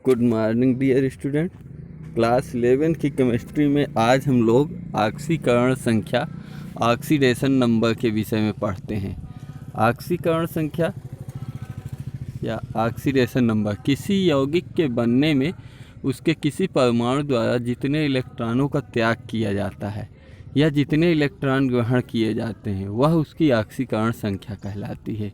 Good morning dear student. Class 11 की chemistry में आज हम लोग ऑक्सीकरण संख्या ऑक्सीडेशन नंबर के विषय में पढ़ते हैं। ऑक्सीकरण संख्या या ऑक्सीडेशन नंबर किसी यौगिक के बनने में उसके किसी परमाणु द्वारा जितने इलेक्ट्रॉनों का त्याग किया जाता है या जितने इलेक्ट्रॉन ग्रहण किए जाते हैं वह उसकी ऑक्सीकरण संख्या कहलाती है।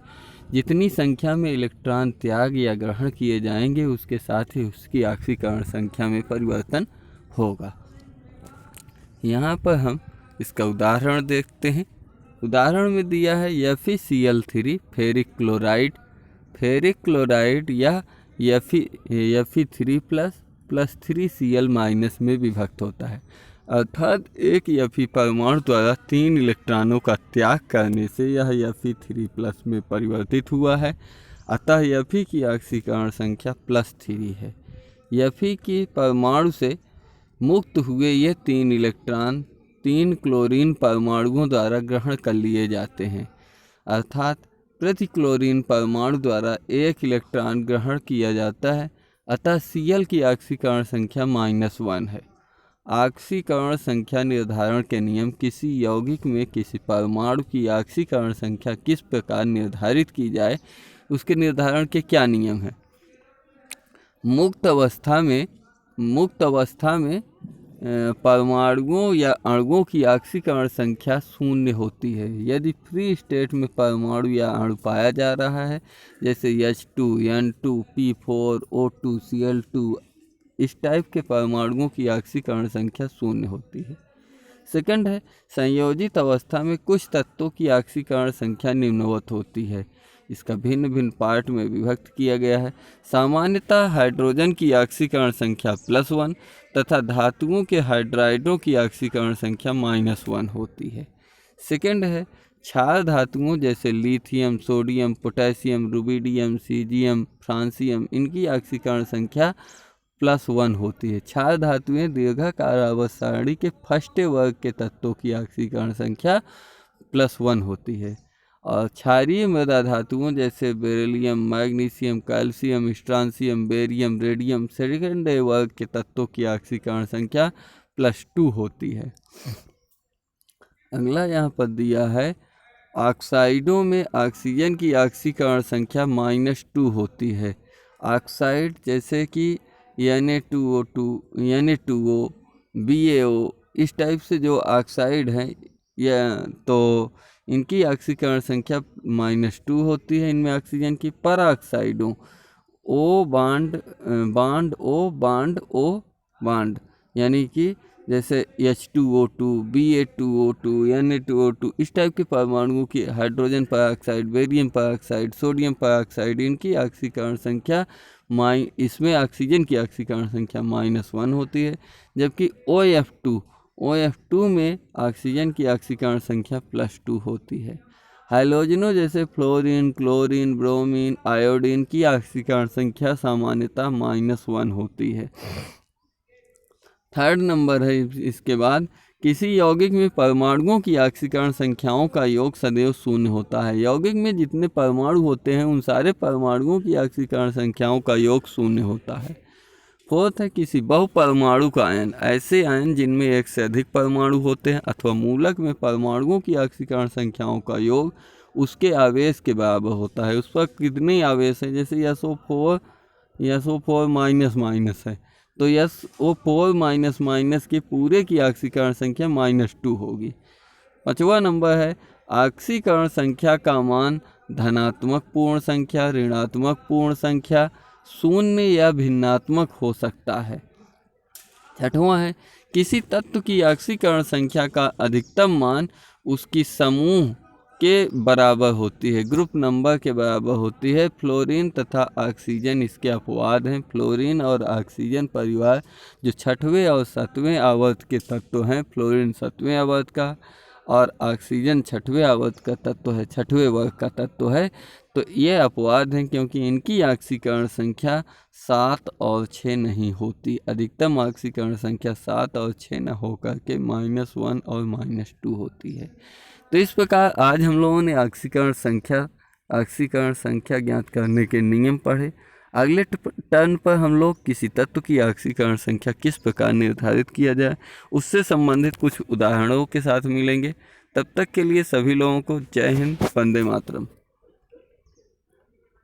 जितनी संख्या में इलेक्ट्रॉन त्याग या ग्रहण किए जाएंगे उसके साथ ही उसकी ऑक्सीकरण संख्या में परिवर्तन होगा। यहाँ पर हम इसका उदाहरण देखते हैं। उदाहरण में दिया है FeCl3 फेरिक क्लोराइड या Fe3 प्लस 3Cl माइनस में विभक्त होता है। अर्थात एक Fe परमाणु द्वारा 3 इलेक्ट्रॉनों का त्याग करने से यह Fe3 प्लस में परिवर्तित हुआ है। अतः Fe की ऑक्सीकरण संख्या +3 है। Fe की परमाणु से मुक्त हुए ये 3 इलेक्ट्रॉन 3 क्लोरीन परमाणुओं द्वारा ग्रहण कर लिए जाते हैं। अर्थात प्रति क्लोरीन परमाणु द्वारा 1 इलेक्ट्रॉन ग्रहण किया जाता है। अतः Cl की ऑक्सीकरण संख्या -1 है। ऑक्सीकरण संख्या निर्धारण के नियम। किसी यौगिक में किसी परमाणु की ऑक्सीकरण संख्या किस प्रकार निर्धारित की जाए उसके निर्धारण के क्या नियम हैं। मुक्त अवस्था में परमाणुओं या अणुओं की ऑक्सीकरण संख्या 0 होती है। यदि फ्री स्टेट में परमाणु या अणु पाया जा रहा है जैसे H2, N2, P4, O2, Cl2 इस टाइप के परमाणुओं की ऑक्सीकरण संख्या 0 होती है। सेकंड है संयोजित अवस्था में कुछ तत्वों की ऑक्सीकरण संख्या निम्नवत होती है। इसका भिन्न भिन्न पार्ट में विभक्त किया गया है। सामान्यतः हाइड्रोजन की ऑक्सीकरण संख्या +1 तथा धातुओं के हाइड्राइडों की ऑक्सीकरण संख्या -1 होती है। सेकंड है क्षार धातुओं जैसे lithium, sodium, potassium, rubidium, caesium, francium इनकी ऑक्सीकरण संख्या +1 होती है। क्षार धातुएं दीर्घाकार आवर्त सारणी के फर्स्ट वर्ग के तत्वों की ऑक्सीकरण संख्या +1 होती है। और क्षारीय मृदा धातुओं जैसे beryllium, magnesium, calcium, strontium, barium, radium second वर्ग के तत्वों की ऑक्सीकरण संख्या +2 होती है। अगला यहाँ पर दिया है ऑक्साइडों में ऑक्सीजन की ऑक्सीकरण संख्या -2 होती है। ऑक्साइड जैसे कि Na2O2, Na2O, BaO इस टाइप से जो ऑक्साइड हैं या तो इनकी ऑक्सीकरण संख्या -2 होती है। इनमें ऑक्सीजन की पराऑक्साइडों O बांड यानी कि जैसे H2O2, Ba2O2, Na2O2 इस टाइप के परमाणुओं की हाइड्रोजन पराऑक्साइड, बेरियम पराऑक्साइड, सोडियम पराऑक्साइड इनकी ऑक्सीकरण संख्या इसमें ऑक्सीजन की ऑक्सीकरण संख्या -1 होती है। जबकि OF2 में ऑक्सीजन की ऑक्सीकरण संख्या +2 होती है। हाइलोजनों जैसे फ्लोरीन, क्लोरीन, ब्रोमीन, आयोडीन की ऑक्सीकरण संख्या सामान्यतः -1 होती है। थर्ड नंबर है इसके बाद किसी यौगिक में परमाणुओं की ऑक्सीकरण संख्याओं का योग सदैव 0 होता है। यौगिक में जितने परमाणु होते हैं उन सारे परमाणुओं की ऑक्सीकरण संख्याओं का योग 0 होता है। फोर्थ है किसी बहुपरमाणु का आयन। ऐसे आयन जिनमें एक से अधिक परमाणु होते हैं अथवा मूलक में परमाणुओं की ऑक्सीकरण संख्याओं का योग उसके आवेश के बराबर होता है। उस पर कितने आवेश हैं जैसे SO4 माइनस है तो SO4 के पूरे की ऑक्सीकरण संख्या -2 होगी। 5वां नंबर है ऑक्सीकरण संख्या का मान धनात्मक पूर्ण संख्या, ऋणात्मक पूर्ण संख्या, शून्य या भिन्नात्मक हो सकता है। 6वां है किसी तत्व की ऑक्सीकरण संख्या का अधिकतम मान उसकी समूह के बराबर होती है, ग्रुप नंबर के बराबर होती है। फ्लोरीन तथा ऑक्सीजन इसके अपवाद हैं। फ्लोरीन और ऑक्सीजन परिवार जो 6वें और 7वें आवर्त के तत्व हैं। फ्लोरीन 7वें आवर्त का और ऑक्सीजन 6वें आवर्त का तत्व है, 6वें वर्ग का तत्व है। तो ये अपवाद हैं क्योंकि इनकी ऑक्सीकरण संख्या 7 और 6 नहीं होती। अधिकतम ऑक्सीकरण संख्या 7 और 6 न होकर के -1 और -2 होती है। तो इस प्रकार आज हम लोगों ने ऑक्सीकरण संख्या ज्ञात करने के नियम पढ़े। अगले टर्न पर हम लोग किसी तत्व की ऑक्सीकरण संख्या किस प्रकार निर्धारित किया जाए उससे संबंधित कुछ उदाहरणों के साथ मिलेंगे। तब तक के लिए सभी लोगों को जय हिंद, वंदे मातरम।